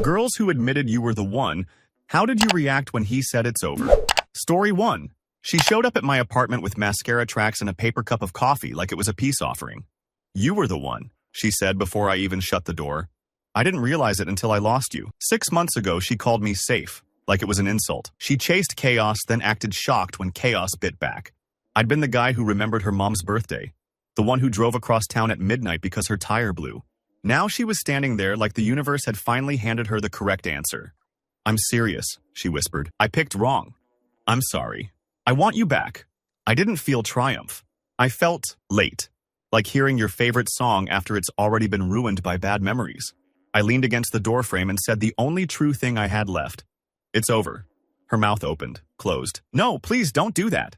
Girls who admitted you were the one, how did you react when he said it's over? Story 1. She showed up at my apartment with mascara tracks and a paper cup of coffee like it was a peace offering. You were the one, she said before I even shut the door. I didn't realize it until I lost you. 6 months ago, she called me safe, like it was an insult. She chased chaos, then acted shocked when chaos bit back. I'd been the guy who remembered her mom's birthday, the one who drove across town at midnight because her tire blew. Now she was standing there like the universe had finally handed her the correct answer. I'm serious, she whispered. I picked wrong. I'm sorry. I want you back. I didn't feel triumph. I felt late, like hearing your favorite song after it's already been ruined by bad memories. I leaned against the doorframe and said the only true thing I had left. It's over. Her mouth opened, closed. No, please don't do that.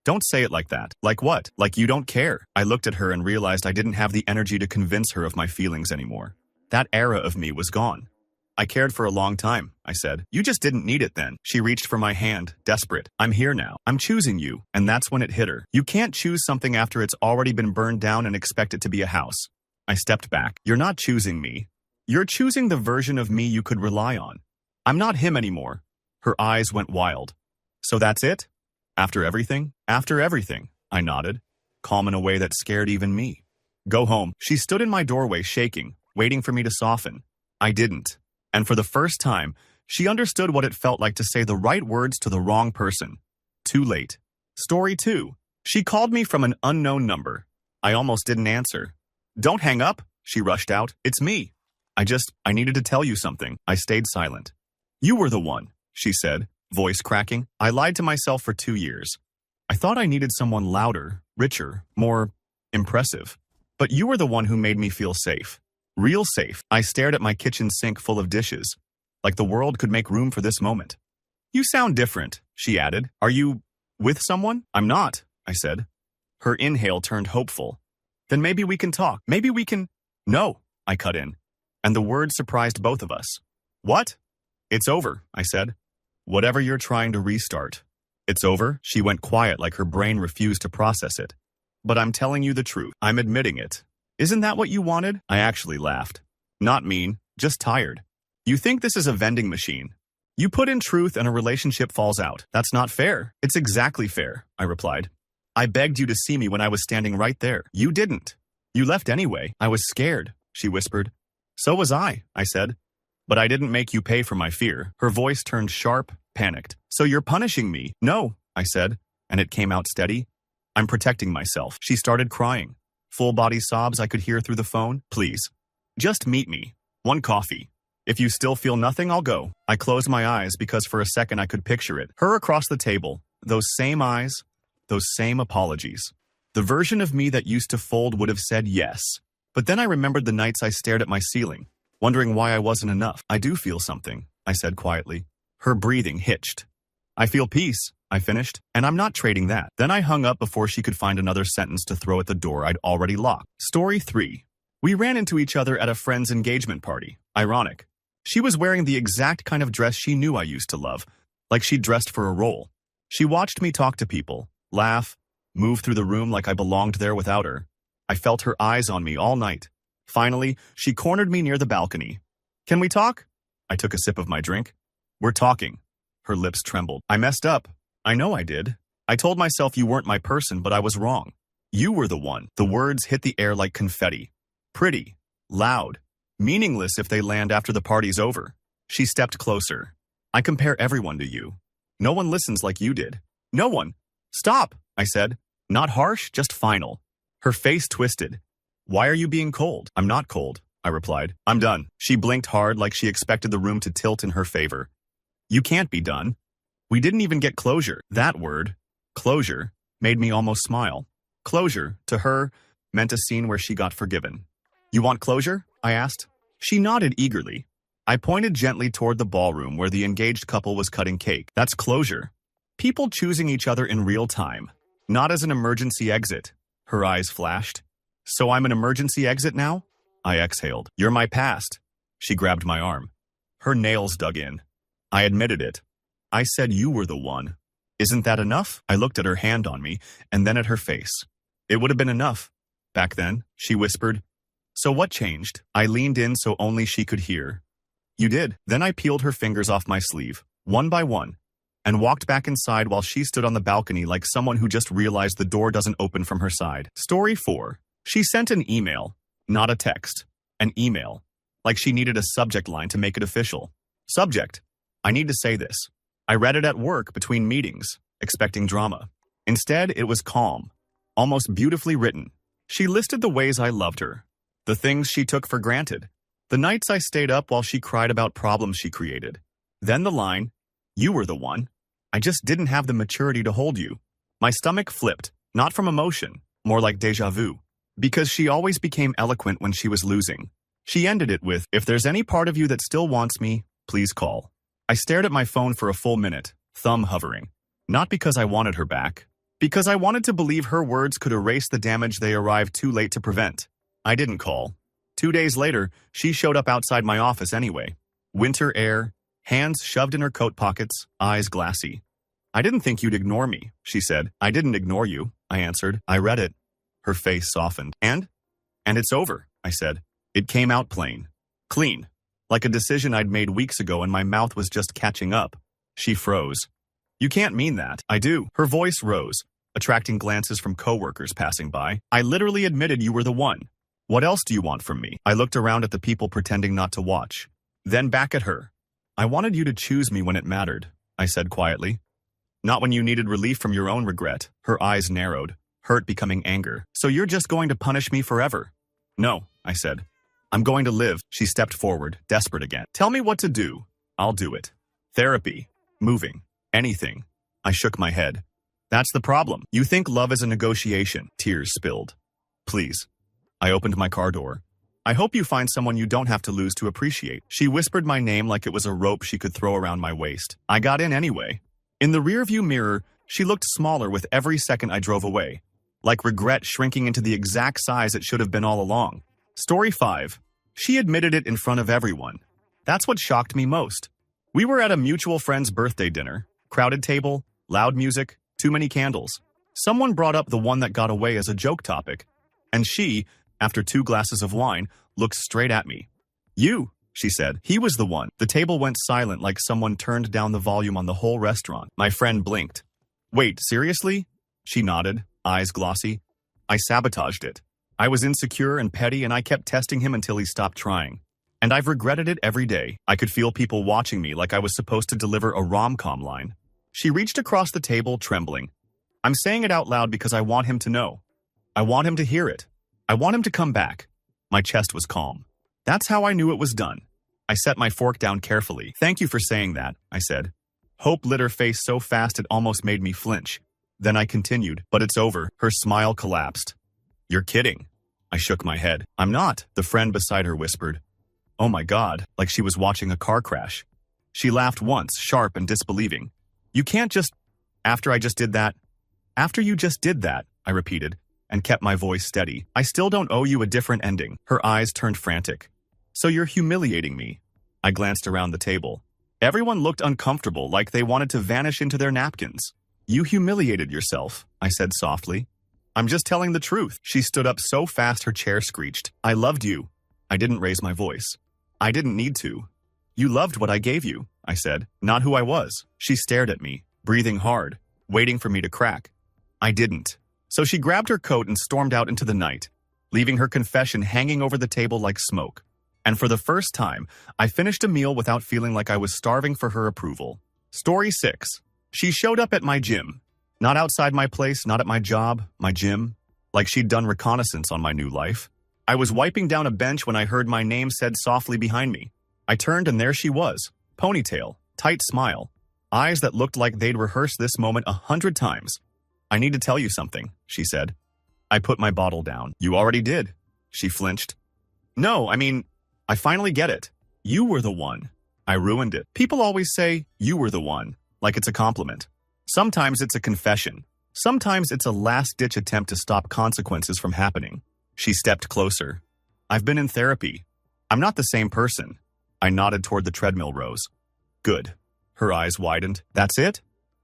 Don't say it like that. Like what? Like you don't care. I looked at her and realized I didn't have the energy to convince her of my feelings anymore. That era of me was gone. I cared for a long time, I said. You just didn't need it then. She reached for my hand, desperate. I'm here now. I'm choosing you. And that's when it hit her. You can't choose something after it's already been burned down and expect it to be a house. I stepped back. You're not choosing me. You're choosing the version of me you could rely on. I'm not him anymore. Her eyes went wild. So that's it? After everything? After everything, I nodded, calm in a way that scared even me. Go home. She stood in my doorway shaking, waiting for me to soften. I didn't. And for the first time, she understood what it felt like to say the right words to the wrong person. Too late. Story 2. She called me from an unknown number. I almost didn't answer. Don't hang up, she rushed out. It's me. I needed to tell you something. I stayed silent. You were the one, she said, voice cracking. I lied to myself for 2 years. I thought I needed someone louder, richer, more impressive. But you were the one who made me feel safe. Real safe. I stared at my kitchen sink full of dishes, like the world could make room for this moment. You sound different, she added. Are you with someone? I'm not, I said. Her inhale turned hopeful. Then maybe we can talk. Maybe we can... No, I cut in. And the word surprised both of us. What? It's over, I said. Whatever you're trying to restart. It's over? She went quiet like her brain refused to process it. But I'm telling you the truth. I'm admitting it. Isn't that what you wanted? I actually laughed. Not mean, just tired. You think this is a vending machine. You put in truth and a relationship falls out. That's not fair. It's exactly fair, I replied. I begged you to see me when I was standing right there. You didn't. You left anyway. I was scared, she whispered. So was I said. But I didn't make you pay for my fear. Her voice turned sharp, panicked. So you're punishing me? No, I said, and it came out steady. I'm protecting myself. She started crying. Full body sobs I could hear through the phone. Please. Just meet me. One coffee. If you still feel nothing, I'll go. I closed my eyes because for a second I could picture it. Her across the table. Those same eyes. Those same apologies. The version of me that used to fold would have said yes. But then I remembered the nights I stared at my ceiling, wondering why I wasn't enough. I do feel something, I said quietly. Her breathing hitched. I feel peace, I finished, and I'm not trading that. Then I hung up before she could find another sentence to throw at the door I'd already locked. Story 3. We ran into each other at a friend's engagement party. Ironic. She was wearing the exact kind of dress she knew I used to love, like she'd dressed for a role. She watched me talk to people, laugh, move through the room like I belonged there without her. I felt her eyes on me all night. Finally, she cornered me near the balcony. Can we talk? I took a sip of my drink. We're talking. Her lips trembled. I messed up. I know I did. I told myself you weren't my person, but I was wrong. You were the one. The words hit the air like confetti. Pretty. Loud. Meaningless if they land after the party's over. She stepped closer. I compare everyone to you. No one listens like you did. No one. Stop, I said. Not harsh, just final. Her face twisted. Why are you being cold? I'm not cold, I replied. I'm done. She blinked hard like she expected the room to tilt in her favor. You can't be done. We didn't even get closure. That word, closure, made me almost smile. Closure, to her, meant a scene where she got forgiven. You want closure? I asked. She nodded eagerly. I pointed gently toward the ballroom where the engaged couple was cutting cake. That's closure. People choosing each other in real time, not as an emergency exit. Her eyes flashed. So I'm an emergency exit now? I exhaled. You're my past. She grabbed my arm. Her nails dug in. I admitted it. I said you were the one. Isn't that enough? I looked at her hand on me, and then at her face. It would have been enough. Back then, she whispered. So what changed? I leaned in so only she could hear. You did. Then I peeled her fingers off my sleeve, one by one, and walked back inside while she stood on the balcony like someone who just realized the door doesn't open from her side. Story 4. She sent an email, not a text. An email. Like she needed a subject line to make it official. Subject. I need to say this. I read it at work between meetings, expecting drama. Instead, it was calm, almost beautifully written. She listed the ways I loved her, the things she took for granted, the nights I stayed up while she cried about problems she created. Then the line, "You were the one. I just didn't have the maturity to hold you." My stomach flipped, not from emotion, more like déjà vu, because she always became eloquent when she was losing. She ended it with, "If there's any part of you that still wants me, please call." I stared at my phone for a full minute, thumb hovering. Not because I wanted her back, because I wanted to believe her words could erase the damage they arrived too late to prevent. I didn't call. 2 days later, she showed up outside my office anyway. Winter air, hands shoved in her coat pockets, eyes glassy. "I didn't think you'd ignore me," she said. "I didn't ignore you," I answered. "I read it." Her face softened. And it's over," I said. It came out plain. Clean. Like a decision I'd made weeks ago and my mouth was just catching up. She froze. "You can't mean that." "I do." Her voice rose, attracting glances from coworkers passing by. "I literally admitted you were the one. What else do you want from me?" I looked around at the people pretending not to watch. Then back at her. "I wanted you to choose me when it mattered," I said quietly. "Not when you needed relief from your own regret." Her eyes narrowed, hurt becoming anger. "So you're just going to punish me forever?" "No," I said. "I'm going to live." She stepped forward, desperate again. "Tell me what to do. I'll do it. Therapy, moving, anything." I shook my head. "That's the problem. You think love is a negotiation." Tears spilled. "Please." I opened my car door. "I hope you find someone you don't have to lose to appreciate." She whispered my name like it was a rope she could throw around my waist. I got in anyway. In the rearview mirror, she looked smaller with every second I drove away, like regret shrinking into the exact size it should have been all along. Story 5. She admitted it in front of everyone. That's what shocked me most. We were at a mutual friend's birthday dinner. Crowded table, loud music, too many candles. Someone brought up the one that got away as a joke topic. And she, after 2 glasses of wine, looked straight at me. "You," she said. "He was the one." The table went silent like someone turned down the volume on the whole restaurant. My friend blinked. "Wait, seriously?" She nodded, eyes glossy. "I sabotaged it. I was insecure and petty and I kept testing him until he stopped trying. And I've regretted it every day." I could feel people watching me like I was supposed to deliver a rom-com line. She reached across the table, trembling. "I'm saying it out loud because I want him to know. I want him to hear it. I want him to come back." My chest was calm. That's how I knew it was done. I set my fork down carefully. "Thank you for saying that," I said. Hope lit her face so fast it almost made me flinch. Then I continued, "But it's over." Her smile collapsed. "You're kidding." I shook my head. "I'm not," the friend beside her whispered. "Oh my God," like she was watching a car crash. She laughed once, sharp and disbelieving. "You can't just... After I just did that?" "After you just did that," I repeated, and kept my voice steady. "I still don't owe you a different ending." Her eyes turned frantic. "So you're humiliating me." I glanced around the table. Everyone looked uncomfortable, like they wanted to vanish into their napkins. "You humiliated yourself," I said softly. "I'm just telling the truth." She stood up so fast her chair screeched. "I loved you." I didn't raise my voice. "I didn't need to." "You loved what I gave you," I said, "not who I was." She stared at me, breathing hard, waiting for me to crack. I didn't. So she grabbed her coat and stormed out into the night, leaving her confession hanging over the table like smoke. And for the first time, I finished a meal without feeling like I was starving for her approval. Story 6. She showed up at my gym. Not outside my place, not at my job, my gym. Like she'd done reconnaissance on my new life. I was wiping down a bench when I heard my name said softly behind me. I turned and there she was. Ponytail, tight smile, eyes that looked like they'd rehearsed this moment 100 times. "I need to tell you something," she said. I put my bottle down. "You already did." She flinched. "No, I mean, I finally get it. You were the one. I ruined it." People always say, "You were the one," like it's a compliment. Sometimes it's a confession. Sometimes it's a last-ditch attempt to stop consequences from happening. She stepped closer. "I've been in therapy. I'm not the same person." I nodded toward the treadmill rows. "Good." Her eyes widened. "That's it?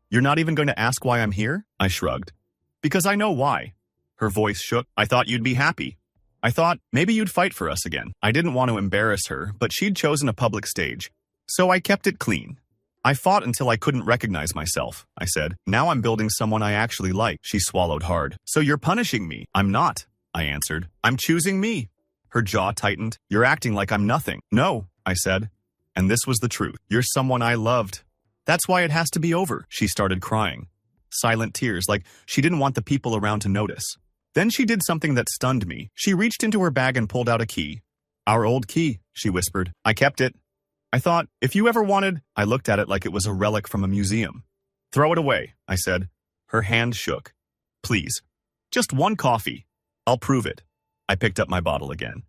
You're not even going to ask why I'm here?" I shrugged. "Because I know why." Her voice shook. "I thought you'd be happy." I thought, maybe you'd fight for us again. I didn't want to embarrass her, but she'd chosen a public stage. So I kept it clean. I fought until I couldn't recognize myself, I said. Now I'm building someone I actually like. She swallowed hard. So you're punishing me? I'm not, I answered. I'm choosing me. Her jaw tightened. You're acting like I'm nothing. No, I said. And this was the truth. You're someone I loved. That's why it has to be over. She started crying. Silent tears, like she didn't want the people around to notice. Then she did something that stunned me. She reached into her bag and pulled out a key. Our old key, she whispered. I kept it. I thought, if you ever wanted, I looked at it like it was a relic from a museum. Throw it away, I said. Her hand shook. Please. Just one coffee. I'll prove it. I picked up my bottle again.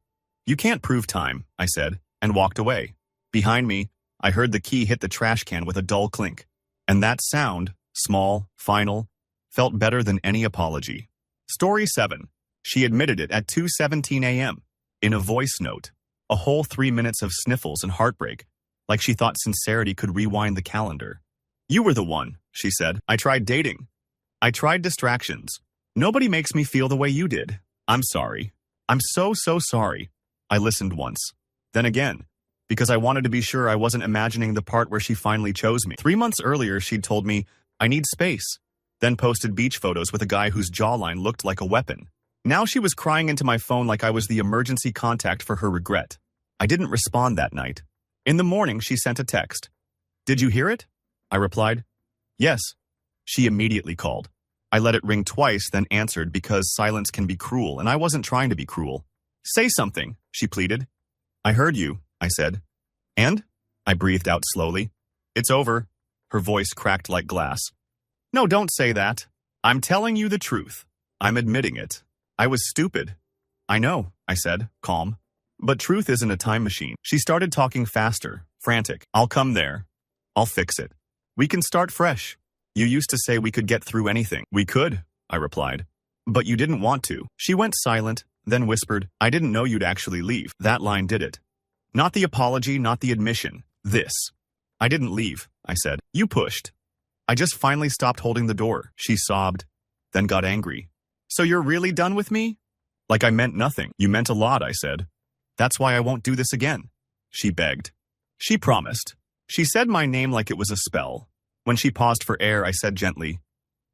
You can't prove time, I said, and walked away. Behind me, I heard the key hit the trash can with a dull clink. And that sound, small, final, felt better than any apology. Story 7. She admitted it at 2:17 a.m. in a voice note. A whole 3 minutes of sniffles and heartbreak, like she thought sincerity could rewind the calendar. You were the one, she said. I tried dating. I tried distractions. Nobody makes me feel the way you did. I'm sorry. I'm so sorry. I listened once. Then again, because I wanted to be sure I wasn't imagining the part where she finally chose me. 3 months earlier, she'd told me, I need space. Then posted beach photos with a guy whose jawline looked like a weapon. Now she was crying into my phone like I was the emergency contact for her regret. I didn't respond that night. In the morning, she sent a text. Did you hear it? I replied. Yes. She immediately called. I let it ring twice, then answered because silence can be cruel, and I wasn't trying to be cruel. Say something, she pleaded. I heard you, I said. And? I breathed out slowly. It's over. Her voice cracked like glass. No, don't say that. I'm telling you the truth. I'm admitting it. I was stupid. I know, I said, calm. But truth isn't a time machine. She started talking faster, frantic. I'll come there. I'll fix it. We can start fresh. You used to say we could get through anything. We could, I replied. But you didn't want to. She went silent, then whispered, I didn't know you'd actually leave. That line did it. Not the apology, not the admission. This. I didn't leave, I said. You pushed. I just finally stopped holding the door. She sobbed, then got angry. So you're really done with me? Like I meant nothing. You meant a lot, I said. That's why I won't do this again. She begged. She promised. She said my name like it was a spell. When she paused for air, I said gently,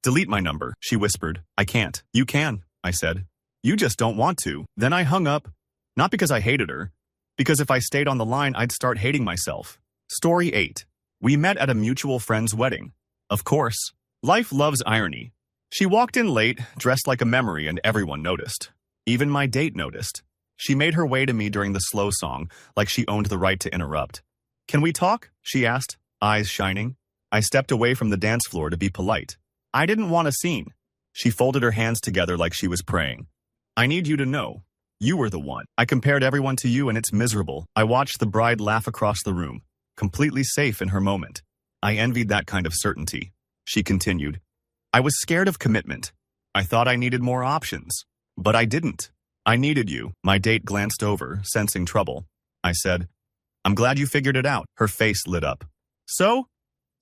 delete my number, she whispered. I can't. You can, I said. You just don't want to. Then I hung up. Not because I hated her. Because if I stayed on the line, I'd start hating myself. Story 8. We met at a mutual friend's wedding. Of course. Life loves irony. She walked in late, dressed like a memory, and everyone noticed. Even my date noticed. She made her way to me during the slow song, like she owned the right to interrupt. Can we talk? She asked, eyes shining. I stepped away from the dance floor to be polite. I didn't want a scene. She folded her hands together like she was praying. I need you to know. You were the one. I compared everyone to you and it's miserable. I watched the bride laugh across the room, completely safe in her moment. I envied that kind of certainty. She continued. I was scared of commitment. I thought I needed more options. But I didn't. I needed you. My date glanced over, sensing trouble. I said, I'm glad you figured it out. Her face lit up. So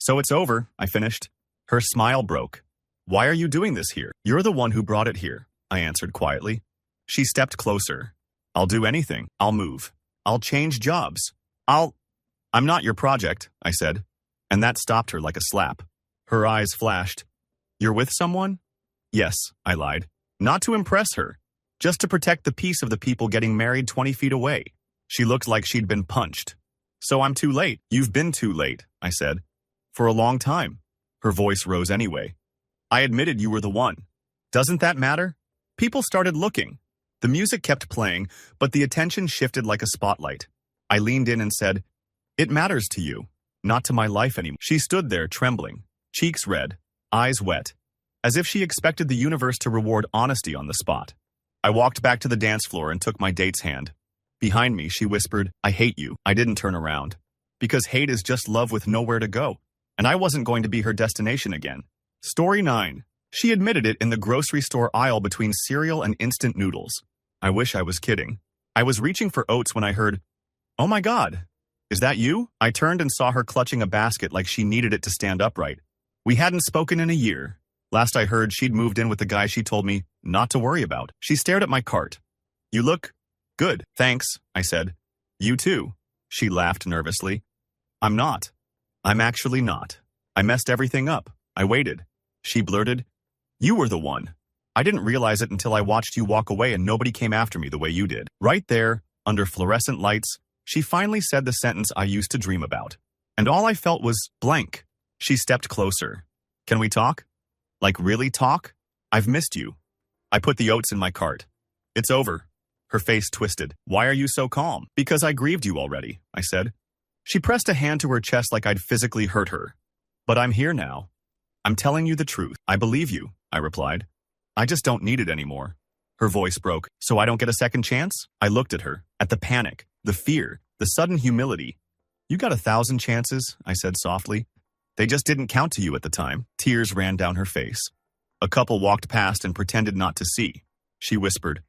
it's over, I finished. Her smile broke. Why are you doing this here? You're the one who brought it here, I answered quietly. She stepped closer. I'll do anything. I'll move. I'll change jobs. I'm not your project, I said. And that stopped her like a slap. Her eyes flashed. You're with someone? Yes, I lied. Not to impress her. Just to protect the peace of the people getting married 20 feet away. She looked like she'd been punched. So I'm too late. You've been too late, I said. For a long time. Her voice rose anyway. I admitted you were the one. Doesn't that matter? People started looking. The music kept playing, but the attention shifted like a spotlight. I leaned in and said, It matters to you, not to my life anymore. She stood there trembling, cheeks red, eyes wet, as if she expected the universe to reward honesty on the spot. I walked back to the dance floor and took my date's hand. Behind me, she whispered, I hate you. I didn't turn around. Because hate is just love with nowhere to go. And I wasn't going to be her destination again. Story 9. She admitted it in the grocery store aisle between cereal and instant noodles. I wish I was kidding. I was reaching for oats when I heard, Oh my God, is that you? I turned and saw her clutching a basket like she needed it to stand upright. We hadn't spoken in a year. Last I heard, she'd moved in with the guy she told me not to worry about. She stared at my cart. You look good. Thanks, I said. You too. She laughed nervously. I'm not. I'm actually not. I messed everything up. I waited. She blurted. You were the one. I didn't realize it until I watched you walk away and nobody came after me the way you did. Right there, under fluorescent lights, she finally said the sentence I used to dream about. And all I felt was blank. She stepped closer. Can we talk? Like really talk? I've missed you. I put the oats in my cart. It's over. Her face twisted. Why are you so calm? Because I grieved you already, I said. She pressed a hand to her chest like I'd physically hurt her. But I'm here now. I'm telling you the truth. I believe you, I replied. I just don't need it anymore. Her voice broke. So I don't get a second chance? I looked at her, at the panic, the fear, the sudden humility. You got 1,000 chances, I said softly. They just didn't count to you at the time. Tears ran down her face. A couple walked past and pretended not to see. She whispered,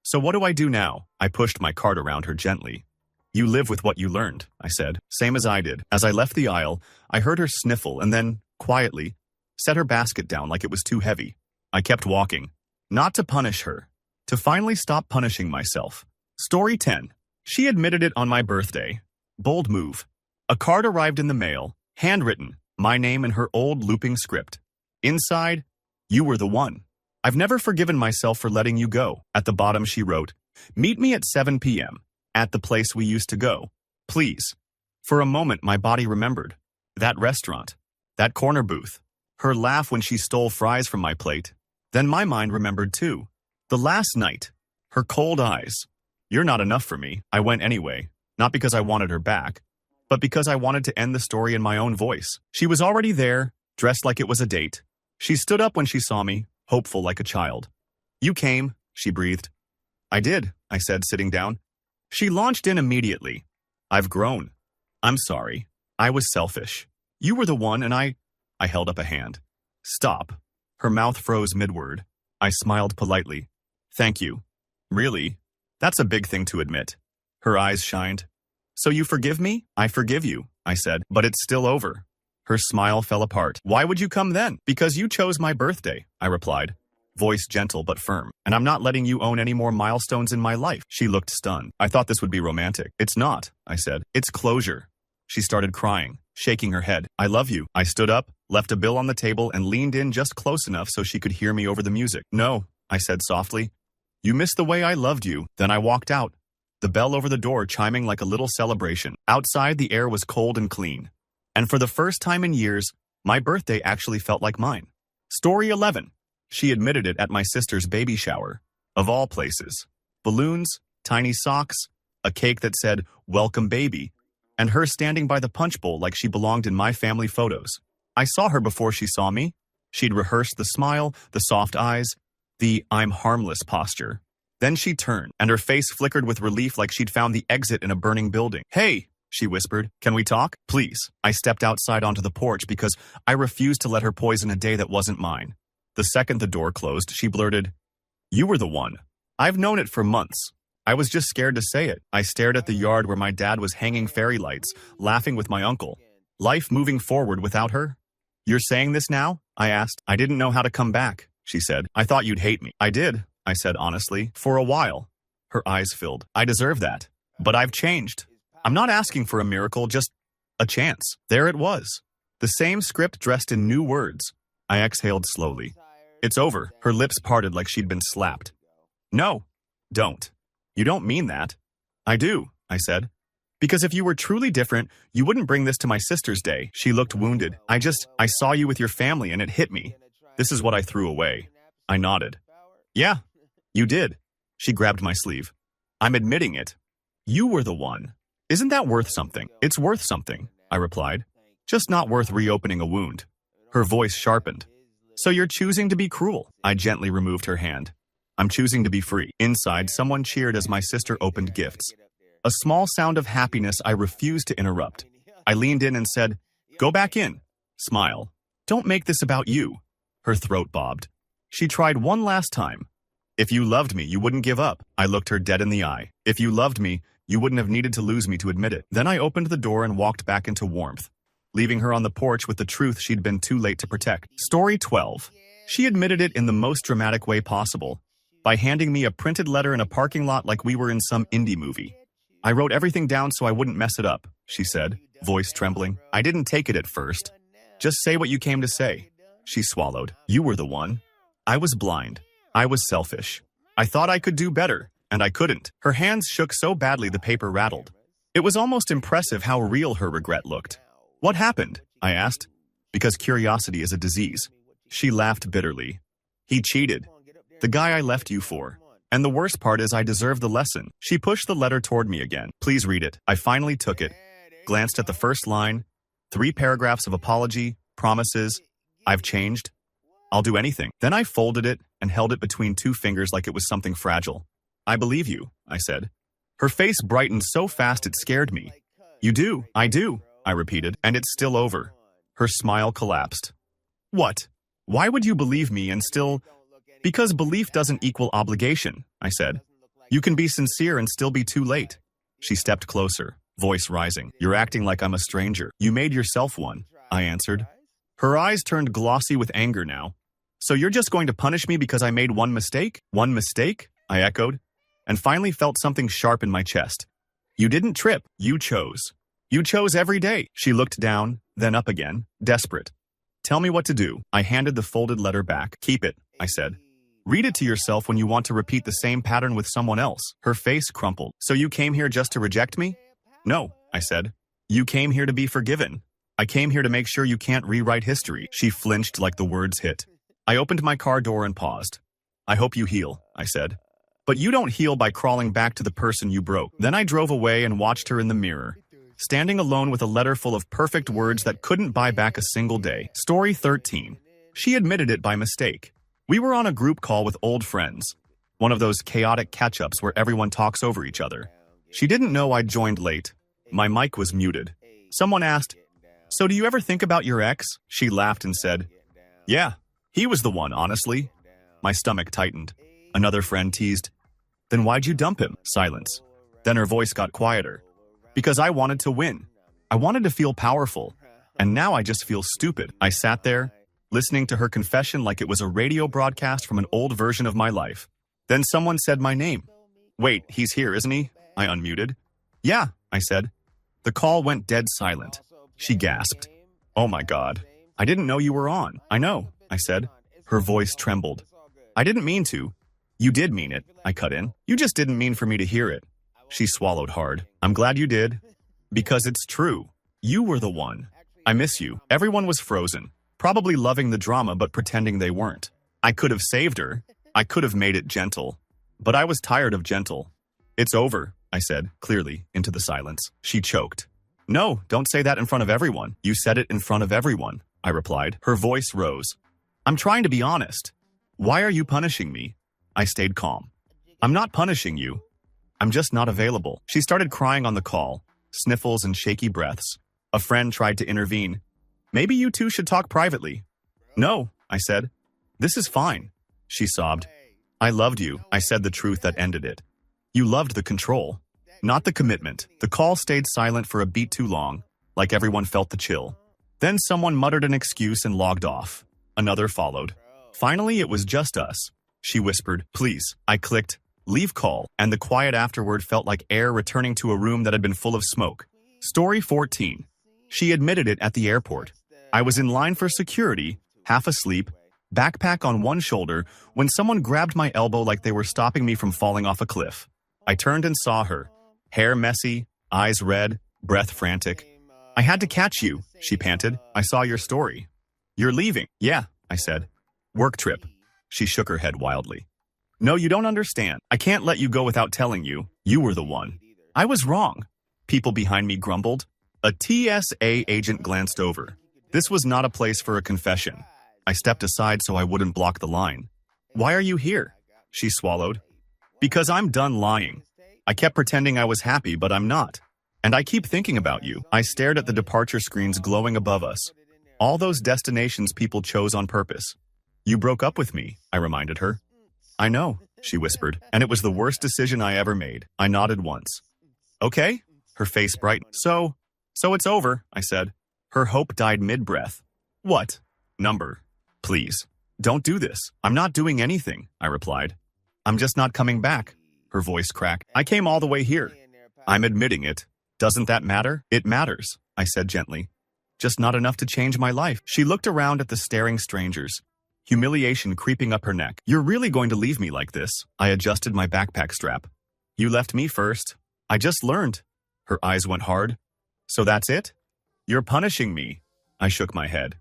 So what do I do now? I pushed my cart around her gently. You live with what you learned, I said, same as I did. As I left the aisle, I heard her sniffle and then, quietly, set her basket down like it was too heavy. I kept walking. Not to punish her. To finally stop punishing myself. Story 10. She admitted it on my birthday. Bold move. A card arrived in the mail, handwritten, my name in her old looping script. Inside, you were the one. I've never forgiven myself for letting you go. At the bottom she wrote, Meet me at 7 p.m. at the place we used to go. Please. For a moment my body remembered. That restaurant. That corner booth. Her laugh when she stole fries from my plate. Then my mind remembered too. The last night. Her cold eyes. You're not enough for me. I went anyway. Not because I wanted her back, but because I wanted to end the story in my own voice. She was already there, dressed like it was a date. She stood up when she saw me, hopeful like a child. You came, she breathed. I did, I said, sitting down. She launched in immediately. I've grown. I'm sorry. I was selfish. You were the one and I held up a hand. Stop. Her mouth froze mid-word. I smiled politely. Thank you. Really? That's a big thing to admit. Her eyes shined. So you forgive me? I forgive you, I said, but it's still over. Her smile fell apart. Why would you come then? Because you chose my birthday, I replied, voice gentle but firm. And I'm not letting you own any more milestones in my life. She looked stunned. I thought this would be romantic. It's not, I said. It's closure. She started crying, shaking her head. I love you. I stood up, left a bill on the table, and leaned in just close enough so she could hear me over the music. No, I said softly. You missed the way I loved you. Then I walked out. The bell over the door chiming like a little celebration. Outside, the air was cold and clean. And for the first time in years, my birthday actually felt like mine. Story 11. She admitted it at my sister's baby shower. Of all places. Balloons, tiny socks, a cake that said, Welcome baby, and her standing by the punch bowl like she belonged in my family photos. I saw her before she saw me. She'd rehearsed the smile, the soft eyes, the I'm harmless posture. Then she turned, and her face flickered with relief like she'd found the exit in a burning building. Hey, she whispered, can we talk? Please. I stepped outside onto the porch because I refused to let her poison a day that wasn't mine. The second the door closed, she blurted, You were the one. I've known it for months. I was just scared to say it. I stared at the yard where my dad was hanging fairy lights, laughing with my uncle. Life moving forward without her? You're saying this now? I asked. I didn't know how to come back, she said. I thought you'd hate me. I did, I said honestly, for a while. Her eyes filled. I deserve that. But I've changed. I'm not asking for a miracle, just a chance. There it was. The same script dressed in new words. I exhaled slowly. It's over. Her lips parted like she'd been slapped. No, don't. You don't mean that. I do, I said. Because if you were truly different, you wouldn't bring this to my sister's day. She looked wounded. I saw you with your family and it hit me. This is what I threw away. I nodded. Yeah, you did. She grabbed my sleeve. I'm admitting it. You were the one. Isn't that worth something? It's worth something, I replied. Just not worth reopening a wound. Her voice sharpened. So you're choosing to be cruel? I gently removed her hand. I'm choosing to be free. Inside, someone cheered as my sister opened gifts. A small sound of happiness I refused to interrupt. I leaned in and said, Go back in. Smile. Don't make this about you. Her throat bobbed. She tried one last time. If you loved me, you wouldn't give up. I looked her dead in the eye. If you loved me, you wouldn't have needed to lose me to admit it. Then I opened the door and walked back into warmth, leaving her on the porch with the truth she'd been too late to protect. Story 12. She admitted it in the most dramatic way possible. by handing me a printed letter in a parking lot like we were in some indie movie. I wrote everything down so I wouldn't mess it up, she said, voice trembling. I didn't take it at first. Just say what you came to say. She swallowed. You were the one. I was blind. I was selfish. I thought I could do better, and I couldn't. Her hands shook so badly the paper rattled. It was almost impressive how real her regret looked. What happened? I asked. Because curiosity is a disease. She laughed bitterly. He cheated. The guy I left you for. And the worst part is I deserve the lesson. She pushed the letter toward me again. Please read it. I finally took it, glanced at the first line, 3 paragraphs of apology, promises. I've changed. I'll do anything. Then I folded it and held it between 2 fingers like it was something fragile. I believe you, I said. Her face brightened so fast it scared me. You do, I do, I repeated, and it's still over. Her smile collapsed. What? Why would you believe me and still... Because belief doesn't equal obligation, I said. You can be sincere and still be too late. She stepped closer, voice rising. You're acting like I'm a stranger. You made yourself one, I answered. Her eyes turned glossy with anger now. So you're just going to punish me because I made one mistake? One mistake? I echoed, and finally felt something sharp in my chest. You didn't trip. You chose. You chose every day. She looked down, then up again, desperate. Tell me what to do. I handed the folded letter back. Keep it, I said. Read it to yourself when you want to repeat the same pattern with someone else. Her face crumpled. So you came here just to reject me? No, I said. You came here to be forgiven. I came here to make sure you can't rewrite history. She flinched like the words hit. I opened my car door and paused. I hope you heal, I said. But you don't heal by crawling back to the person you broke. Then I drove away and watched her in the mirror, standing alone with a letter full of perfect words that couldn't buy back a single day. Story 13. She admitted it by mistake. We were on a group call with old friends, one of those chaotic catch-ups where everyone talks over each other. She didn't know I'd joined late. My mic was muted. Someone asked, "So do you ever think about your ex?" She laughed and said, "Yeah, he was the one, honestly." My stomach tightened. Another friend teased, "Then why'd you dump him?" Silence. Then her voice got quieter. Because I wanted to win. I wanted to feel powerful. And now I just feel stupid. I sat there, listening to her confession like it was a radio broadcast from an old version of my life. Then someone said my name. Wait, he's here, isn't he? I unmuted. Yeah, I said. The call went dead silent. She gasped. Oh my God. I didn't know you were on. I know, I said. Her voice trembled. I didn't mean to. You did mean it, I cut in. You just didn't mean for me to hear it. She swallowed hard. I'm glad you did. Because it's true. You were the one. I miss you. Everyone was frozen. Probably loving the drama but pretending they weren't. I could have saved her. I could have made it gentle. But I was tired of gentle. It's over, I said, clearly, into the silence. She choked. No, don't say that in front of everyone. You said it in front of everyone, I replied. Her voice rose. I'm trying to be honest. Why are you punishing me? I stayed calm. I'm not punishing you. I'm just not available. She started crying on the call, sniffles and shaky breaths. A friend tried to intervene. Maybe you two should talk privately. No, I said. This is fine. She sobbed. I loved you. I said the truth that ended it. You loved the control, not the commitment. The call stayed silent for a beat too long, like everyone felt the chill. Then someone muttered an excuse and logged off. Another followed. Finally, it was just us. She whispered, please. I clicked, leave call, and the quiet afterward felt like air returning to a room that had been full of smoke. Story 14. She admitted it at the airport. I was in line for security, half asleep, backpack on one shoulder, when someone grabbed my elbow like they were stopping me from falling off a cliff. I turned and saw her. Hair messy, eyes red, breath frantic. I had to catch you, she panted. I saw your story. You're leaving. Yeah, I said. Work trip. She shook her head wildly. No, you don't understand. I can't let you go without telling you. You were the one. I was wrong. People behind me grumbled. A TSA agent glanced over. This was not a place for a confession. I stepped aside so I wouldn't block the line. Why are you here? She swallowed. Because I'm done lying. I kept pretending I was happy, but I'm not. And I keep thinking about you. I stared at the departure screens glowing above us. All those destinations people chose on purpose. You broke up with me, I reminded her. I know, she whispered, and it was the worst decision I ever made. I nodded once. Okay? Her face brightened. So it's over, I said. Her hope died mid-breath. What? Number. Please. Don't do this. I'm not doing anything, I replied. I'm just not coming back. Her voice cracked. I came all the way here. I'm admitting it. Doesn't that matter? It matters, I said gently. Just not enough to change my life. She looked around at the staring strangers, humiliation creeping up her neck. You're really going to leave me like this? I adjusted my backpack strap. You left me first. I just learned. Her eyes went hard. So that's it? You're punishing me. I shook my head.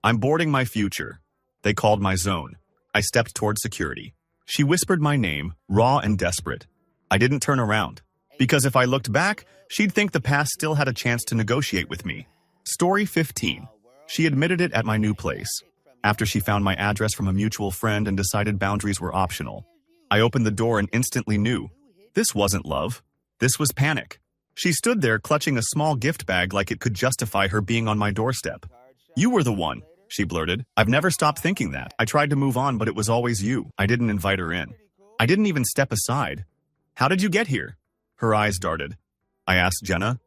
I'm boarding my future. They called my zone. I stepped toward security. She whispered my name, raw and desperate. I didn't turn around, because if I looked back, she'd think the past still had a chance to negotiate with me. Story 15. She admitted it at my new place, after she found my address from a mutual friend and decided boundaries were optional. I opened the door and instantly knew. This wasn't love. This was panic. She stood there clutching a small gift bag like it could justify her being on my doorstep. You were the one, she blurted. I've never stopped thinking that. I tried to move on, but it was always you. I didn't invite her in. I didn't even step aside. How did you get here? Her eyes darted. I asked Jenna.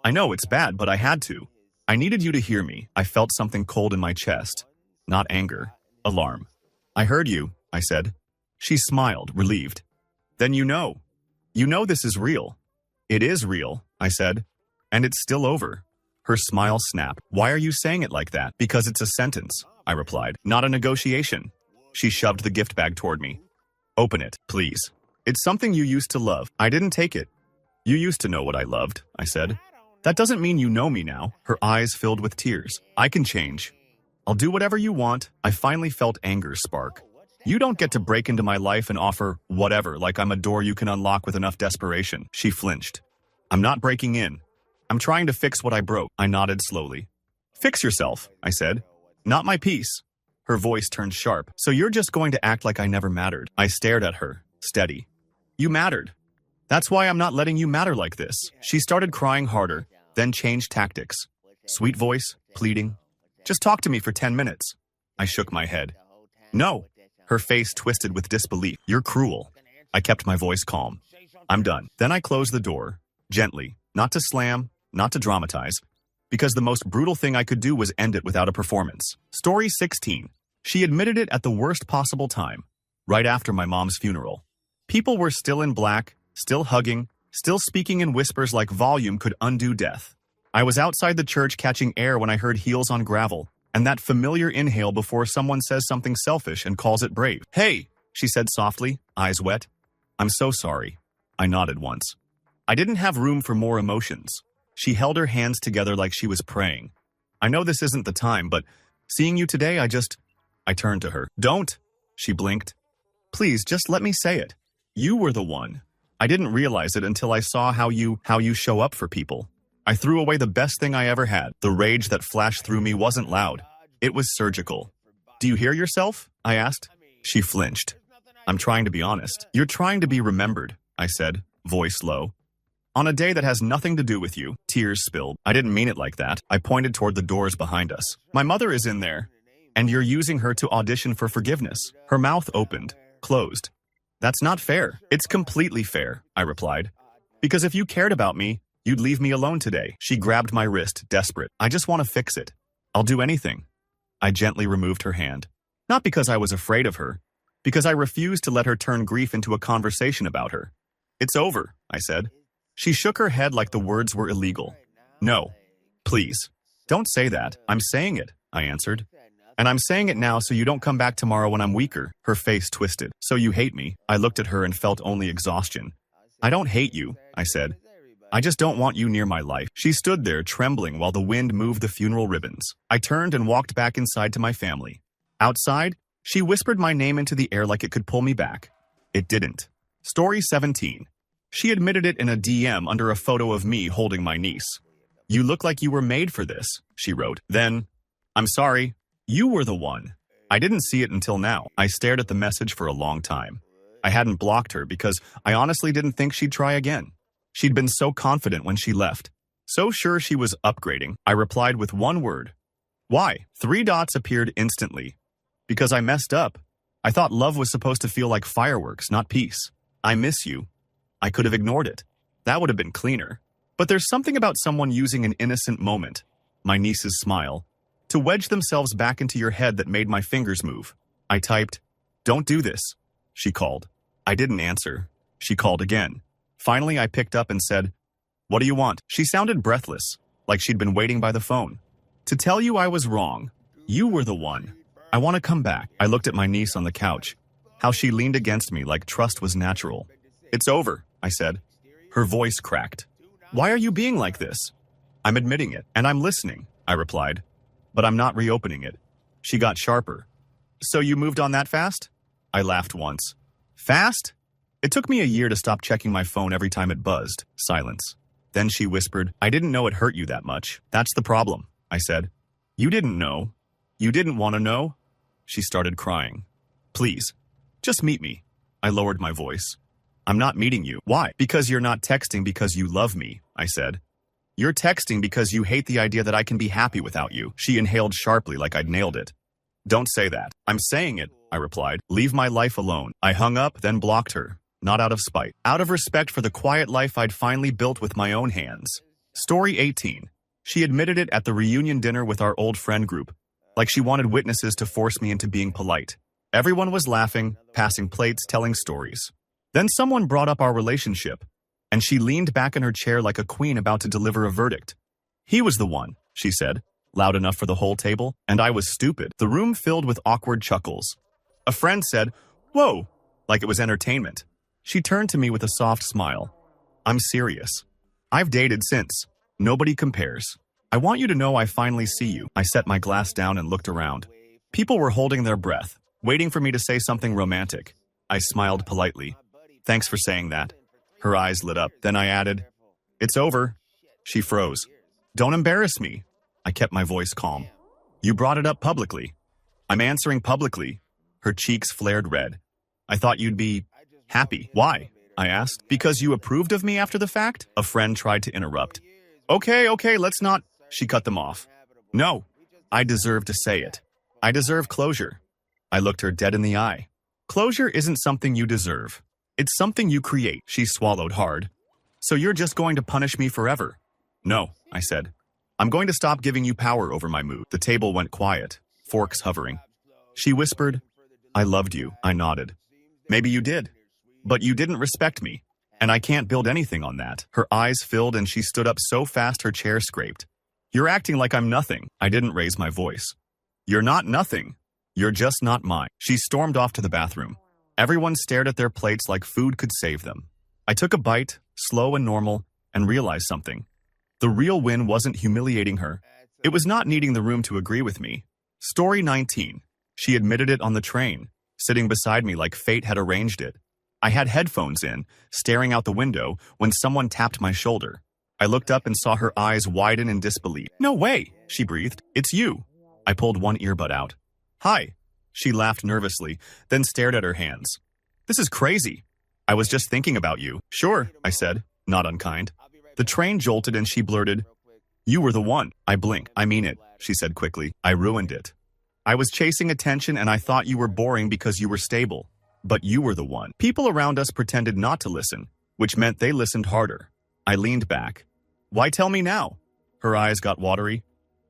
I know it's bad, but I had to. I needed you to hear me. I felt something cold in my chest. Not anger. Alarm. I heard you, I said. She smiled, relieved. Then you know. You know this is real. It is real, I said. And it's still over. Her smile snapped. Why are you saying it like that? Because it's a sentence, I replied. Not a negotiation. She shoved the gift bag toward me. Open it, please. It's something you used to love. I didn't take it. You used to know what I loved, I said. That doesn't mean you know me now. Her eyes filled with tears. I can change. I'll do whatever you want. I finally felt anger spark. You don't get to break into my life and offer whatever like I'm a door you can unlock with enough desperation. She flinched. I'm not breaking in. I'm trying to fix what I broke. I nodded slowly. Fix yourself, I said. Not my piece. Her voice turned sharp. So you're just going to act like I never mattered. I stared at her, steady. You mattered. That's why I'm not letting you matter like this. She started crying harder, then changed tactics. Sweet voice, pleading. Just talk to me for 10 minutes. I shook my head. No. Her face twisted with disbelief. You're cruel. I kept my voice calm. I'm done. Then I closed the door, gently, not to slam, not to dramatize, because the most brutal thing I could do was end it without a performance. Story 16. She admitted it at the worst possible time, right after my mom's funeral. People were still in black, still hugging, still speaking in whispers like volume could undo death. I was outside the church catching air when I heard heels on gravel, and that familiar inhale before someone says something selfish and calls it brave. Hey, she said softly, eyes wet. I'm so sorry. I nodded once. I didn't have room for more emotions. She held her hands together like she was praying. I know this isn't the time, but seeing you today, I turned to her. Don't, she blinked. Please, just let me say it. You were the one. I didn't realize it until I saw how you show up for people. I threw away the best thing I ever had. The rage that flashed through me wasn't loud. It was surgical. Do you hear yourself? I asked. She flinched. I'm trying to be honest. You're trying to be remembered, I said, voice low. On a day that has nothing to do with you. Tears spilled. I didn't mean it like that. I pointed toward the doors behind us. My mother is in there, and you're using her to audition for forgiveness. Her mouth opened, closed. That's not fair. It's completely fair, I replied. Because if you cared about me, you'd leave me alone today. She grabbed my wrist, desperate. I just want to fix it. I'll do anything. I gently removed her hand. Not because I was afraid of her, because I refused to let her turn grief into a conversation about her. It's over, I said. She shook her head like the words were illegal. No, please, don't say that. I'm saying it, I answered. And I'm saying it now so you don't come back tomorrow when I'm weaker. Her face twisted. So you hate me? I looked at her and felt only exhaustion. I don't hate you, I said. I just don't want you near my life. She stood there trembling while the wind moved the funeral ribbons. I turned and walked back inside to my family. Outside, she whispered my name into the air like it could pull me back. It didn't. Story 17. She admitted it in a DM under a photo of me holding my niece. You look like you were made for this, she wrote. Then, I'm sorry. You were the one. I didn't see it until now. I stared at the message for a long time. I hadn't blocked her because I honestly didn't think she'd try again. She'd been so confident when she left. So sure she was upgrading. I replied with one word. Why? 3 dots appeared instantly. Because I messed up. I thought love was supposed to feel like fireworks, not peace. I miss you. I could have ignored it. That would have been cleaner. But there's something about someone using an innocent moment, my niece's smile, to wedge themselves back into your head that made my fingers move. I typed, "Don't do this," she called. I didn't answer. She called again. Finally, I picked up and said, "What do you want?" She sounded breathless, like she'd been waiting by the phone. "To tell you I was wrong. You were the one. I want to come back." I looked at my niece on the couch, how she leaned against me like trust was natural. "It's over," I said. Her voice cracked. "Why are you being like this?" "I'm admitting it, and I'm listening," I replied. "But I'm not reopening it." She got sharper. "So you moved on that fast?" I laughed once. "Fast?" It took me a year to stop checking my phone every time it buzzed. Silence. Then she whispered, "I didn't know it hurt you that much. That's the problem," I said. "You didn't know. You didn't want to know?" She started crying. "Please, just meet me." I lowered my voice. "I'm not meeting you." "Why?" "Because you're not texting because you love me," I said. "You're texting because you hate the idea that I can be happy without you." She inhaled sharply like I'd nailed it. "Don't say that." "I'm saying it," I replied. "Leave my life alone." I hung up, then blocked her. Not out of spite. Out of respect for the quiet life I'd finally built with my own hands. Story 18. She admitted it at the reunion dinner with our old friend group, like she wanted witnesses to force me into being polite. Everyone was laughing, passing plates, telling stories. Then someone brought up our relationship, and she leaned back in her chair like a queen about to deliver a verdict. "He was the one," she said, loud enough for the whole table, and I was stupid. The room filled with awkward chuckles. A friend said, "Whoa," like it was entertainment. She turned to me with a soft smile. "I'm serious. I've dated since. Nobody compares. I want you to know I finally see you." I set my glass down and looked around. People were holding their breath, waiting for me to say something romantic. I smiled politely. "Thanks for saying that." Her eyes lit up. Then I added, "It's over." She froze. "Don't embarrass me." I kept my voice calm. "You brought it up publicly." "I'm answering publicly." Her cheeks flared red. "I thought you'd be happy." "Why?" I asked. "Because you approved of me after the fact?" A friend tried to interrupt. Okay, let's not." She cut them off. "No, I deserve to say it. I deserve closure." I looked her dead in the eye. "Closure isn't something you deserve. It's something you create." She swallowed hard. "So you're just going to punish me forever?" "No," I said. "I'm going to stop giving you power over my mood." The table went quiet, forks hovering. She whispered, "I loved you." I nodded. "Maybe you did. But you didn't respect me, and I can't build anything on that." Her eyes filled and she stood up so fast her chair scraped. "You're acting like I'm nothing." I didn't raise my voice. "You're not nothing. You're just not mine." She stormed off to the bathroom. Everyone stared at their plates like food could save them. I took a bite, slow and normal, and realized something. The real win wasn't humiliating her. It was not needing the room to agree with me. Story 19. She admitted it on the train, sitting beside me like fate had arranged it. I had headphones in, staring out the window, when someone tapped my shoulder. I looked up and saw her eyes widen in disbelief. "No way," she breathed. "It's you." I pulled one earbud out. "Hi." She laughed nervously, then stared at her hands. "This is crazy. I was just thinking about you." "Sure," I said, not unkind. The train jolted and she blurted, "You were the one." I blinked. "I mean it," she said quickly. "I ruined it. I was chasing attention and I thought you were boring because you were stable. But you were the one." People around us pretended not to listen, which meant they listened harder. I leaned back. "Why tell me now?" Her eyes got watery.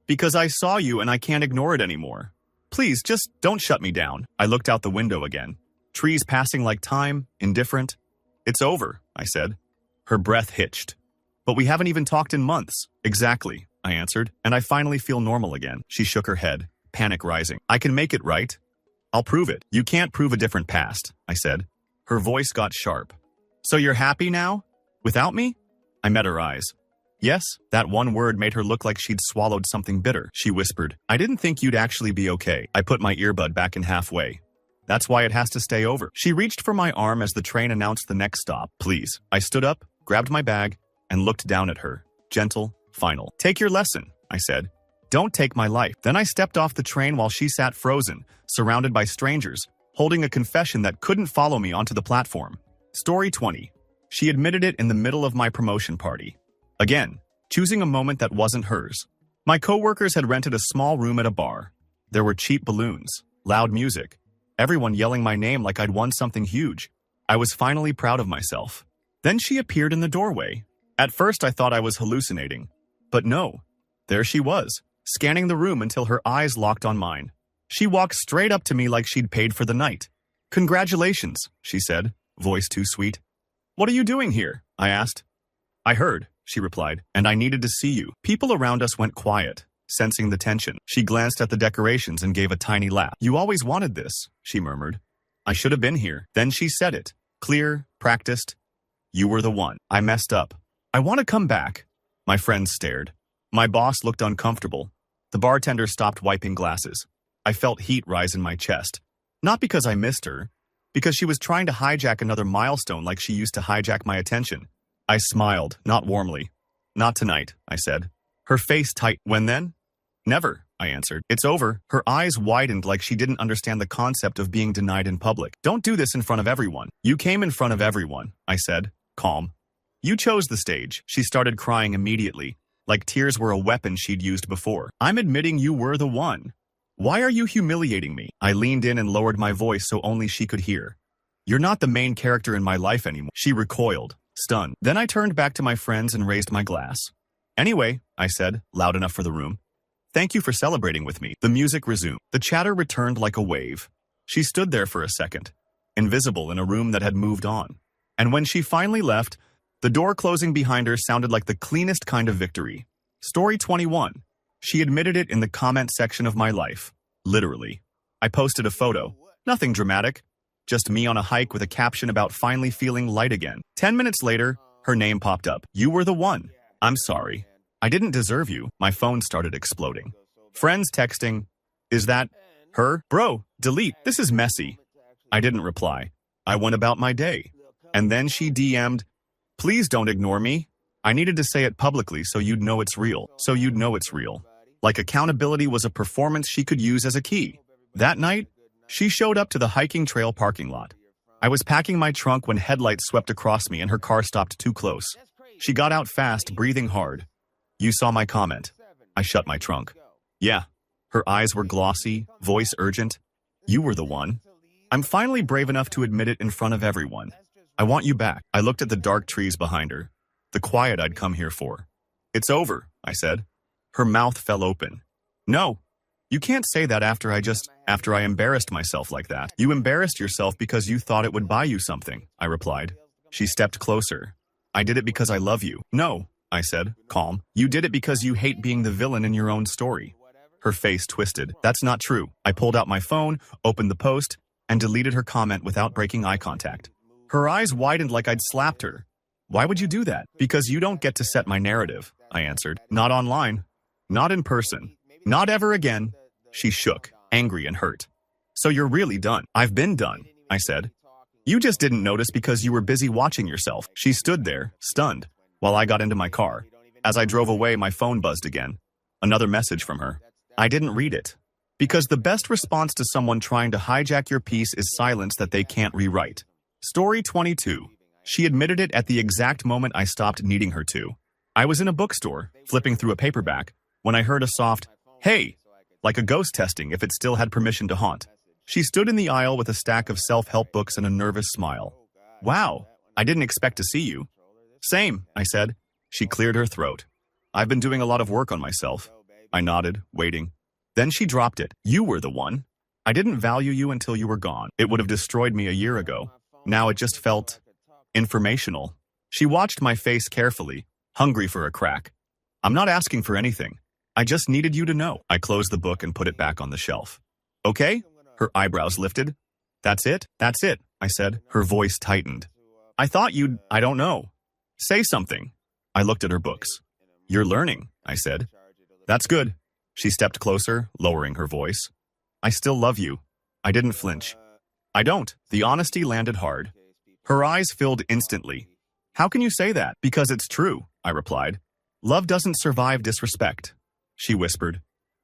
"Because I saw you and I can't ignore it anymore. Please, just don't shut me down." I looked out the window again. Trees passing like time, indifferent. "It's over," I said. Her breath hitched. "But we haven't even talked in months." "Exactly," I answered, "and I finally feel normal again." She shook her head, panic rising. "I can make it right. I'll prove it." "You can't prove a different past," I said. Her voice got sharp. "So you're happy now? Without me?" I met her eyes. "Yes." That one word made her look like she'd swallowed something bitter. She whispered, "I didn't think you'd actually be okay." I put my earbud back in halfway. "That's why it has to stay over." She reached for my arm as the train announced the next stop. "Please." I stood up, grabbed my bag, and looked down at her. Gentle, final. "Take your lesson," I said. "Don't take my life." Then I stepped off the train while she sat frozen, surrounded by strangers, holding a confession that couldn't follow me onto the platform. Story 20. She admitted it in the middle of my promotion party. Again, choosing a moment that wasn't hers. My coworkers had rented a small room at a bar. There were cheap balloons, loud music, everyone yelling my name like I'd won something huge. I was finally proud of myself. Then she appeared in the doorway. At first I thought I was hallucinating. But no, there she was, scanning the room until her eyes locked on mine. She walked straight up to me like she'd paid for the night. "Congratulations," she said. voice too sweet. What are you doing here? I asked. I heard, she replied, and I needed to see you. People around us went quiet, sensing the tension. She glanced at the decorations and gave a tiny laugh. You always wanted this, she murmured. I should have been here. Then she said it. Clear, practiced. You were the one. I messed up. I want to come back. My friends stared. My boss looked uncomfortable. The bartender stopped wiping glasses. I felt heat rise in my chest. Not because I missed her, because she was trying to hijack another milestone like she used to hijack my attention. I smiled, not warmly. Not tonight, I said. Her face tight. When then? Never, I answered. It's over. Her eyes widened like she didn't understand the concept of being denied in public. Don't do this in front of everyone. You came in front of everyone, I said, calm. You chose the stage. She started crying immediately, like tears were a weapon she'd used before. I'm admitting you were the one. Why are you humiliating me? I leaned in and lowered my voice so only she could hear. You're not the main character in my life anymore. She recoiled, stunned. Then I turned back to my friends and raised my glass. Anyway, I said, loud enough for the room. Thank you for celebrating with me. The music resumed. The chatter returned like a wave. She stood there for a second, invisible in a room that had moved on. And when she finally left, the door closing behind her sounded like the cleanest kind of victory. Story 21. She admitted it in the comment section of my life. Literally. I posted a photo. Nothing dramatic. Just me on a hike with a caption about finally feeling light again. 10 minutes later, her name popped up. You were the one. I'm sorry. I didn't deserve you. My phone started exploding. Friends texting. Is that her? Bro, delete. This is messy. I didn't reply. I went about my day. And then she DM'd, please don't ignore me. I needed to say it publicly so you'd know it's real. Like accountability was a performance she could use as a key. That night, she showed up to the hiking trail parking lot. I was packing my trunk when headlights swept across me and her car stopped too close. She got out fast, breathing hard. You saw my comment. I shut my trunk. Yeah. Her eyes were glossy, voice urgent. You were the one. I'm finally brave enough to admit it in front of everyone. I want you back. I looked at the dark trees behind her. The quiet I'd come here for. It's over, I said. Her mouth fell open. No, you can't say that after I embarrassed myself like that. You embarrassed yourself because you thought it would buy you something, I replied. She stepped closer. I did it because I love you. No, I said, calm. You did it because you hate being the villain in your own story. Her face twisted. That's not true. I pulled out my phone, opened the post, and deleted her comment without breaking eye contact. Her eyes widened like I'd slapped her. Why would you do that? Because you don't get to set my narrative, I answered. Not online. Not in person. Not ever again. She shook, angry and hurt. So you're really done. I've been done, I said. You just didn't notice because you were busy watching yourself. She stood there, stunned, while I got into my car. As I drove away, my phone buzzed again. Another message from her. I didn't read it. Because the best response to someone trying to hijack your peace is silence that they can't rewrite. Story 22. She admitted it at the exact moment I stopped needing her to. I was in a bookstore, flipping through a paperback, when I heard a soft, hey, like a ghost testing if it still had permission to haunt. She stood in the aisle with a stack of self-help books and a nervous smile. Wow, I didn't expect to see you. Same, I said. She cleared her throat. I've been doing a lot of work on myself. I nodded, waiting. Then she dropped it. You were the one. I didn't value you until you were gone. It would have destroyed me a year ago. Now it just felt informational. She watched my face carefully, hungry for a crack. I'm not asking for anything. I just needed you to know. I closed the book and put it back on the shelf. Okay? Her eyebrows lifted. That's it? That's it, I said. Her voice tightened. I thought I don't know. Say something. I looked at her books. You're learning, I said. That's good. She stepped closer, lowering her voice. I still love you. I didn't flinch. I don't. The honesty landed hard. Her eyes filled instantly. How can you say that? Because it's true, I replied. Love doesn't survive disrespect. She whispered.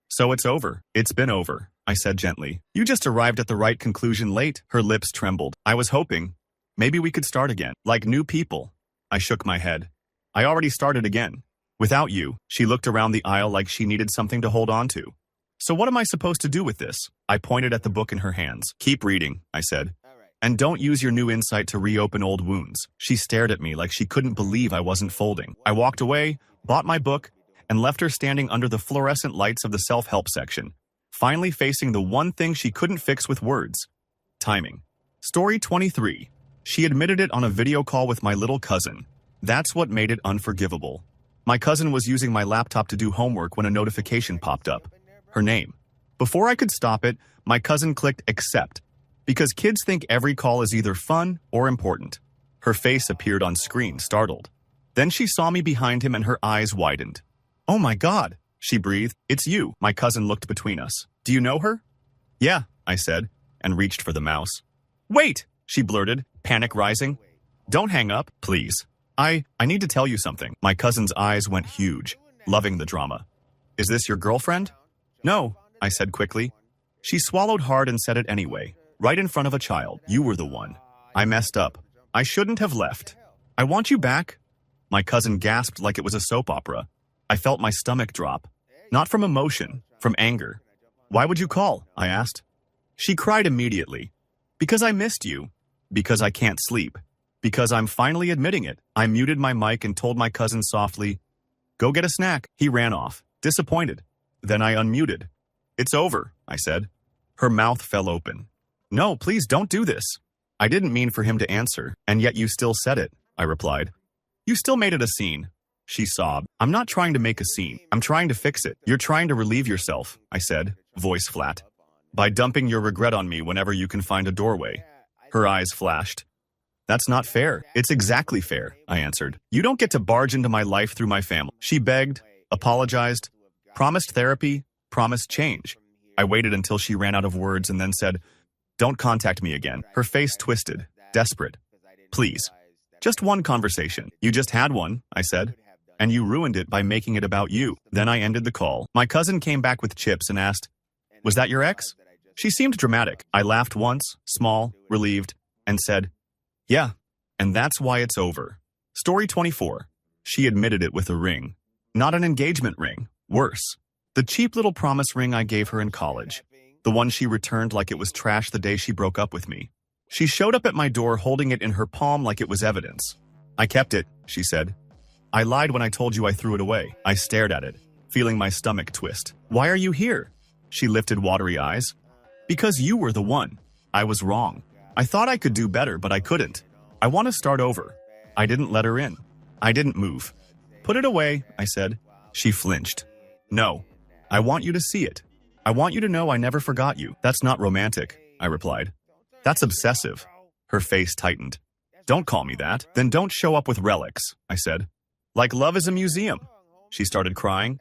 So it's over. It's been over, I said gently. You just arrived at the right conclusion late. Her lips trembled. I was hoping. Maybe we could start again. Like new people. I shook my head. I already started again. Without you. She looked around the aisle like she needed something to hold on to. So what am I supposed to do with this? I pointed at the book in her hands. Keep reading, I said. And don't use your new insight to reopen old wounds. She stared at me like she couldn't believe I wasn't folding. I walked away, bought my book, and left her standing under the fluorescent lights of the self-help section, finally facing the one thing she couldn't fix with words. Timing. Story 23. She admitted it on a video call with my little cousin. That's what made it unforgivable. My cousin was using my laptop to do homework when a notification popped up. Her name. Before I could stop it, my cousin clicked accept, because kids think every call is either fun or important. Her face appeared on screen, startled. Then she saw me behind him and her eyes widened. "Oh my God," she breathed. "It's you." My cousin looked between us. "Do you know her?" "Yeah," I said, and reached for the mouse. "Wait," she blurted, panic rising. "Don't hang up, please. I need to tell you something." My cousin's eyes went huge, loving the drama. "Is this your girlfriend?" "No," I said quickly. She swallowed hard and said it anyway, right in front of a child. "You were the one. I messed up. I shouldn't have left. I want you back." My cousin gasped like it was a soap opera. I felt my stomach drop. Not from emotion, from anger. "Why would you call?" I asked. She cried immediately. "Because I missed you. Because I can't sleep. Because I'm finally admitting it." I muted my mic and told my cousin softly, "Go get a snack." He ran off, disappointed. Then I unmuted. "It's over," I said. Her mouth fell open. "No, please don't do this." I didn't mean for him to answer, and yet you still said it, I replied. "You still made it a scene." She sobbed. "I'm not trying to make a scene. I'm trying to fix it." "You're trying to relieve yourself," I said, voice flat. "By dumping your regret on me whenever you can find a doorway." Her eyes flashed. "That's not fair." "It's exactly fair," I answered. "You don't get to barge into my life through my family." She begged, apologized, promised therapy, promised change. I waited until she ran out of words and then said, "Don't contact me again." Her face twisted, desperate. "Please. Just one conversation." "You just had one," I said. "And you ruined it by making it about you." Then I ended the call. My cousin came back with chips and asked, "Was that your ex?" She seemed dramatic. I laughed once, small, relieved, and said, "Yeah, and that's why it's over." Story 24. She admitted it with a ring. Not an engagement ring. Worse. The cheap little promise ring I gave her in college. The one she returned like it was trash the day she broke up with me. She showed up at my door holding it in her palm like it was evidence. "I kept it," she said. "I lied when I told you I threw it away." I stared at it, feeling my stomach twist. "Why are you here?" She lifted watery eyes. "Because you were the one. I was wrong. I thought I could do better, but I couldn't. I want to start over." I didn't let her in. I didn't move. "Put it away," I said. She flinched. "No. I want you to see it. I want you to know I never forgot you." "That's not romantic," I replied. "That's obsessive." Her face tightened. "Don't call me that." "Then don't show up with relics," I said. "Like love is a museum." She started crying.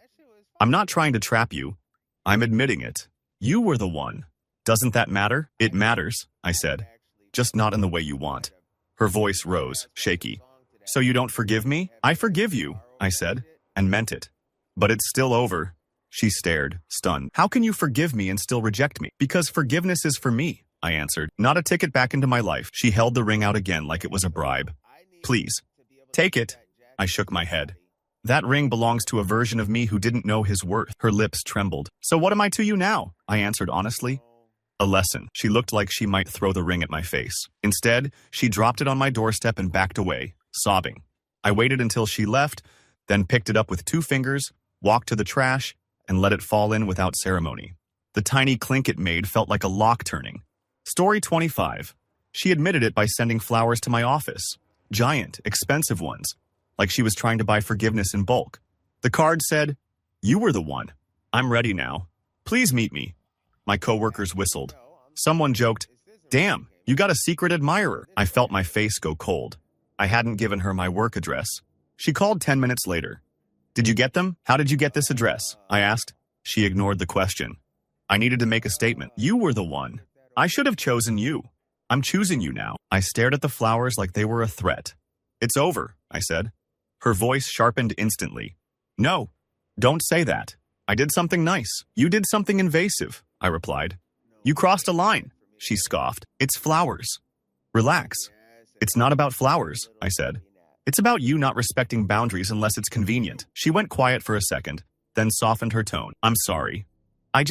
"I'm not trying to trap you. I'm admitting it. You were the one. Doesn't that matter?" "It matters," I said. "Just not in the way you want." Her voice rose, shaky. "So you don't forgive me?" "I forgive you," I said, and meant it. "But it's still over." She stared, stunned. "How can you forgive me and still reject me?" "Because forgiveness is for me," I answered. "Not a ticket back into my life." She held the ring out again like it was a bribe. "Please. Take it." I shook my head. "That ring belongs to a version of me who didn't know his worth." Her lips trembled. "So what am I to you now?" I answered honestly. "A lesson." She looked like she might throw the ring at my face. Instead, she dropped it on my doorstep and backed away, sobbing. I waited until she left, then picked it up with 2 fingers, walked to the trash, and let it fall in without ceremony. The tiny clink it made felt like a lock turning. Story 25. She admitted it by sending flowers to my office. Giant, expensive ones. Like she was trying to buy forgiveness in bulk. The card said, "You were the one. I'm ready now. Please meet me." My coworkers whistled. Someone joked, "Damn, you got a secret admirer." I felt my face go cold. I hadn't given her my work address. She called 10 minutes later. "Did you get them? How did you get this address?" I asked. She ignored the question. I needed to make a statement. "You were the one. I should have chosen you. I'm choosing you now." I stared at the flowers like they were a threat. "It's over," I said. Her voice sharpened instantly. "No, don't say that. I did something nice. You did something invasive," I replied. "You crossed a line," she scoffed. "It's flowers. Relax." "It's not about flowers," I said. "It's about you not respecting boundaries unless it's convenient." She went quiet for a second, then softened her tone. "I'm sorry. I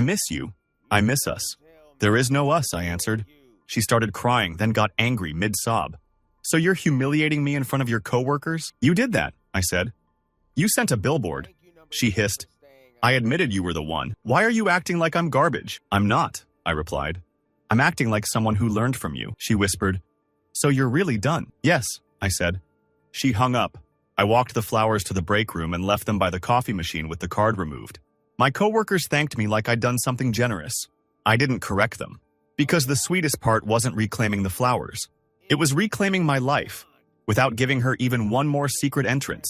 miss you. I miss us." "There is no us," I answered. She started crying, then got angry mid-sob. "So you're humiliating me in front of your coworkers?" "You did that," I said. "You sent a billboard." She hissed. "I admitted you were the one. Why are you acting like I'm garbage?" "I'm not," I replied. "I'm acting like someone who learned from you," she whispered. So you're really done? Yes, I said. She hung up. I walked the flowers to the break room and left them by the coffee machine with the card removed. My coworkers thanked me like I'd done something generous. I didn't correct them, because the sweetest part wasn't reclaiming the flowers. It was reclaiming my life, without giving her even one more secret entrance.